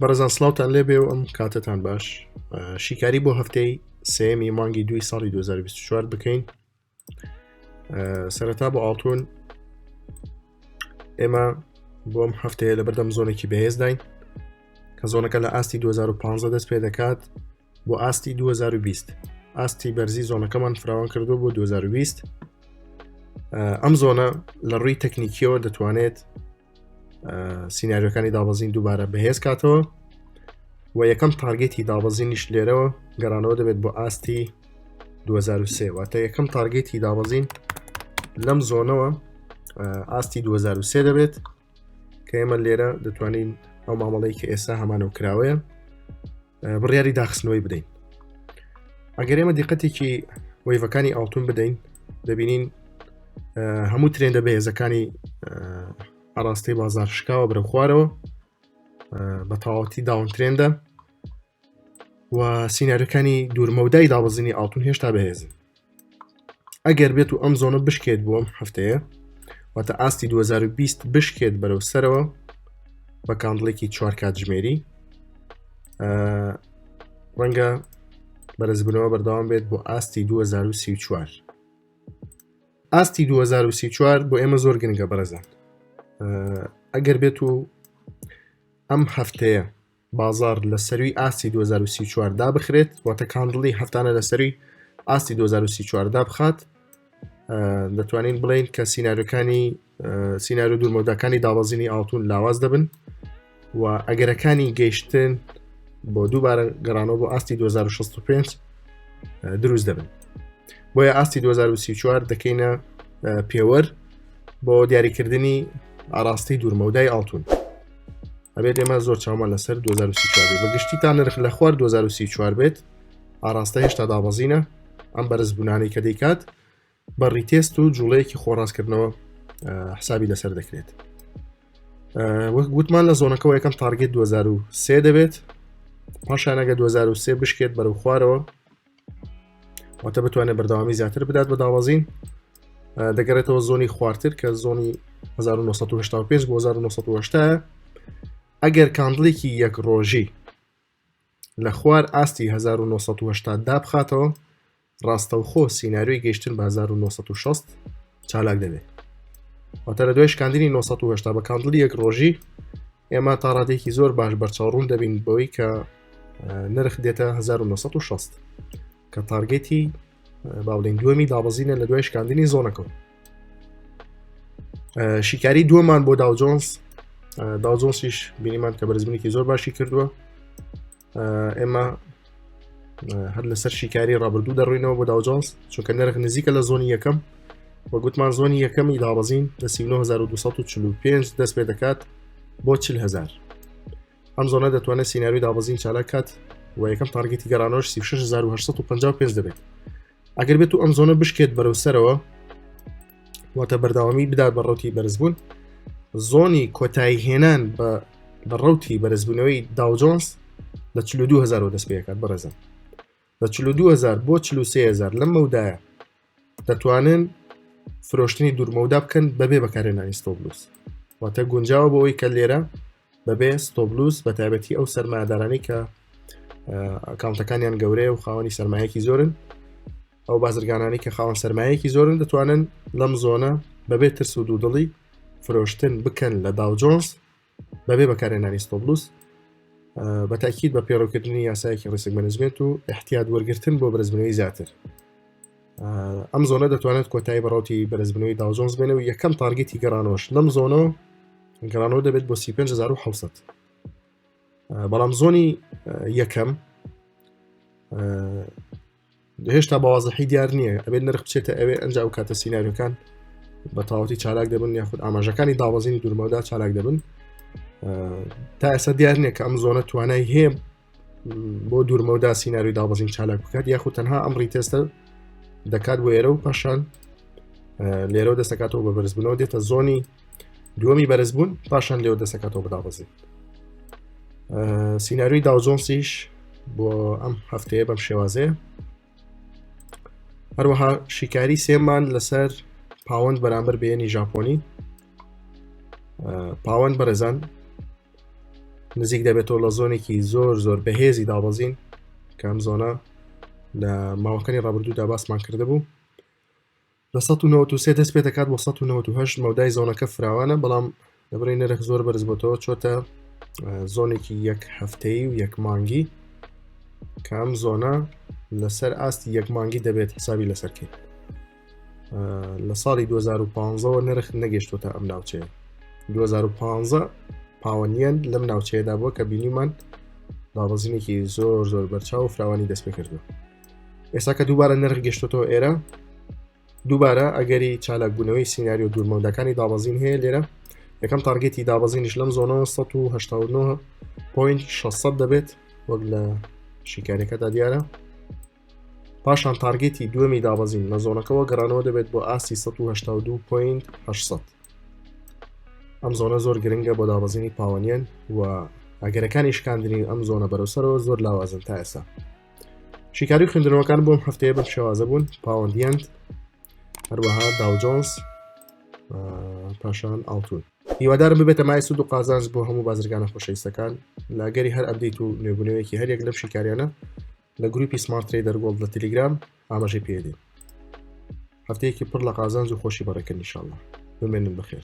بەڕێزان سڵاوتان لێبێ و ئەم کاتتان باش. شیکاری بۆ هەفتەی سێمی مانگی 2 ساڵی 2024 بکەین. سەرەتا بۆ ئاڵتون ئێمە بۆم هەفتەیە لە بەردەم زۆنێکی بەهێز داین کە زۆنەکە لە ئاستی 2015 دەست پێ دەکات بۆ ئاستی 2020. ئاستی بەرزی زۆنەکەمان فراوان کردو بۆ 2020. ئەم زۆنە لە ڕووی تەکنیکیەوە دەتوانێت سیناریۆکانی دابەزین دووبارە بەهێز کاتەوە و یەکەم تارگێتی دابەزینیش لێرەوە گەڕانەوە دەبێت بۆ ئاستی 2023 واتە یەکەم تارگێتی دابەزین لەم زۆنەوە ئاستی 2023 دەبێت کە ئێمە لێرە دەتوانین ئەو مامەڵەی کە ئێستا هەمانەوە کراوەیە بڕیاری داخستنەوەی بدەین. ئەگەر ئێمە دیقەتێکی وەیڤەکانی ئاڵتون بدەین دەبینین هەموو ترێندە بەهێزەکانی ئاراستەی بازار شکاوە برە خوارەوە بە تەواوەتی داون ترێندە و سیناریۆکانی دوورمەودای دابەزینی ئاڵتون هێشتا بەهێزن. ئەگەر بێت و ئەم زۆنە بشکێت بۆ ئەم هەفتەیە واتە ئاستی 2020 بشکێت بەرەو سەرەوە بە کاندڵێکی 4 کاتژمێری ڕەنگە بەرزبوونەوە بەردەوام بێت بۆ ئاستی 2034. ئاستی 2034 بۆ ئێمە زۆر گرنگە بەرەزان. ئەگەر بێت و ئەم هەفتەیە بازار لە سەروی ئاستی 2034 دا بخرێت واتە کاندڵی هەفتانە لە سەروی ئاستی 2034 دا بخات دەتوانین بڵین کە سیناریۆ دوورمەودەکانی دابەزینی ئاڵتون لاواز دەبن و ئەگەرەکانی گەیشتن بۆ دووبارە گەڕانەوە بۆ ئاستی 2065 دروست دەبن. بۆیە ئاستی 2034 دەکەینە پێوەەر بۆ دیاریکردنی ئاراستەی دوورمەودای ئاڵتون. ئەبێت ئێمە زۆر چاومان لەسەر 2034 بەگشتیتان نرخ لە خوار 2034 بێت ئاراستە هێشتا دابەزینە ئەم بەرزبوونانەی کە دەیکات بە ڕیتێست و جوڵەیەکی خۆڕاستکردنەوە حسابی لەسەر دەکرێت. وەک گوتمان لە زۆنەکەەوە یەکەم تارگێت 2023 دەبێت پاشان ئەگە 2023 بشکێت بەرەو خوارەوە واتە بتوانێت بەردەوامی زیاتر بدات بە دابەزین دەگەڕێتەوە زۆنی خوارتر کە زۆنی 1985 بۆ 1970. ئەگەر کاندڵێکی یەک ڕۆژی لە خوار ئاستی 1970 دا بخاتەوە ڕاستەوخۆ سیناریۆی گەیشتن بە 1960 چالاک دەبێت. واتە لە دوای شکاندنی 1970 بە کاندڵی یەک ڕۆژی ئێمە تا ڕادێکی زۆر باش بەرچاوڕوون دەبین بۆی کە نرخ دێتە 1960 کە تارگێتی باڵێن دووەمی دابەزینە لە دوای شکاندنی زۆنەکەەوە. شیکاری دووەمان بۆ داوجۆنسیش بینیمان کە بەرزبوونێکی زۆر باشی کردووە. ئێمە هەر لەسەر شیکاری ڕابردوو دەڕوینەوە بۆ داوجۆنس چونکە نرخ نزیکە لە زۆنی یەکەم وە گوتمان زۆنی یەکەمی دابەزین لە 39245 دەست پێ دەکات بۆ 40000. ئەم زۆنە دەتوانێت سیناریۆی دابەزین چالاک کات و یەکەم تارگێتی گەڕانەوەش 36855 دەبێت. ئەگەر بێت و ئەم زۆنە بشکێت بەرەو سەرەوە واتە بەرداوامی بدات بە ڕەوتی بەرزبوون زۆنی کۆتایی هێنان بە ڕەوتی بەرزبوونەوەی داوجۆنس لە 42000 دەست پێکات بەڕێزم لە 42000 بۆ 43000 لەم مەودایە دەتوانن فرۆشتنی دوورمەودا بکەن بەبێ بەکارهێنانی ستۆبلوس واتە گونجاوە بۆ ئەوەی کە لێرە بەبێ ستۆبلوس بە تایبەتی ئەو سەرمایه‌دارانی کە ئەکاونتەکانیان گەورەیە و خاوەنی سەرمایەکی زۆرن ئەو بازرگانانی کە خاوەن سەرمایەکی زۆرن دەتوانن لەم زۆنە بەبێ ترس و دوودڵی فرۆشتن بکەن لە داوجۆنس بەبێ بەکارهێنانی ستۆبلوس بە تاکید بە پێڕەوکردنی یاسایەکی ڕیسک مەنیجمنت و احتیاط وەرگرتن بۆ بەرزبوونەوەی زیاتر. ئەم زۆنە دەتوانێت کۆتایی بەڕاوتی بەرزبوونەوەی داوجۆنس بێنە و یەکەم تارگێتی گەڕانەوەش لەم زۆنەوە گەڕانەوە دەبێت بۆ 35700. بەڵام زۆنی یەکەم هێشتا بەوازەحی دیار نییە ئەبێت نرخ بچێتە ئەوێ ئەنج ئەو کاتە سیناریۆکان بە تاوەتی چالاک دەبن یاخود ئاماژەکانی دابەزینی دوورمەودا چالاک دەبن. تا ئێستا دیار نییە کە ئەم زۆنە توانای هەیە بۆ دوورمەودا سیناریۆی دابەزین چالاک بکات یاخود تەنها ئەم ڕیتێستە دەکات بۆ ئێرە و پاشان لێرەوە دەستەکاتەوە بە بەرزبوونەوە دێتە زۆنی دووەمی بەرزبوون پاشان لێوە دەستەکاتەوە بەدابەزین. سیناریۆی داوجۆنسیش بۆ ئەم هەفتەیە بەم شێوازەیە. هەروەها شیکاری سێمان لەسەر پاوەند بەرامبەر بە یێنی ژاپۆنی. پاوەند بەرەزان نزیک دەبێتەوە لە زۆنێکی زۆر بەهێزی دابەزین کە ئەم زۆنە لە ماوەکانی ڕابردوودا باسمان کردبوو. لە 1993 دەست پێ دەکات بۆ 1998 مەودای زۆنەکە فراوانە، بەڵام لەبەرەوەی نرخ زۆر بەرز بۆتەوە چۆتە زۆنێکی یەک هەفتەیی و یەک مانگی کە ئەم زۆنە لەسەر ئاستی یەک مانگی دەبێت حسابی لەسەرکەین. لە ساڵی 2015 نرخ نەگەشتوتە ئەم ناوچەیە. 2015 پاوەنیان لەم ناوچەیەدا بووە کە بینیمان دابەزینێکی زۆر بەرچاو و فراوانی دەست پێ کردووە. ئێستا کە دووبارە نرخ گەشتۆتەوە ئێرە، دووبارە ئەگەری چالاکبوونەوەی سیناریۆ دوورمەودەکانی دابەزین هەیە لێرە، یەکەم تارگێتی دابەزینیش لەم زۆنەوە 189.600 دەبێت وەک لە شیکارەکەدا دیارە. پاشان تارگێتی دووەمی دابەزین لە زۆنەکەەوە گەڕانەوە دەبێت بۆ ئاستی 182.800. ئەم زۆنە زۆر گرنگە بۆ دابەزینی پاوەنیان و ئەگەرەکانی شکاندنی ئەم زۆنە بەرەوسەرەوە زۆر لاوازن تا ئێستا. شیکاری خوێندنەوەکان بۆم هەفتەیە بەم شێوازە بوون: پاوەندیان، هەروەها داو جۆنس، پاشان ئاڵتون. هیوادارم ببێتە مای سود و قازانج بۆ هەموو بازرگانە خۆشەویستەکان. لە ئەگەری هەر ئەپدەیت و نوێبوونەوەیەکی هەرێک لەم شیکاریانە لە گروپی سمارت ترێدەر گۆڵد لە تەلێگرام ئاماژەی پێدەین. هەفتەیەکی پڕ لە قازانج و خۆشی بەڕێکردن ئینشاڵڵا. بمێنن بەخێر.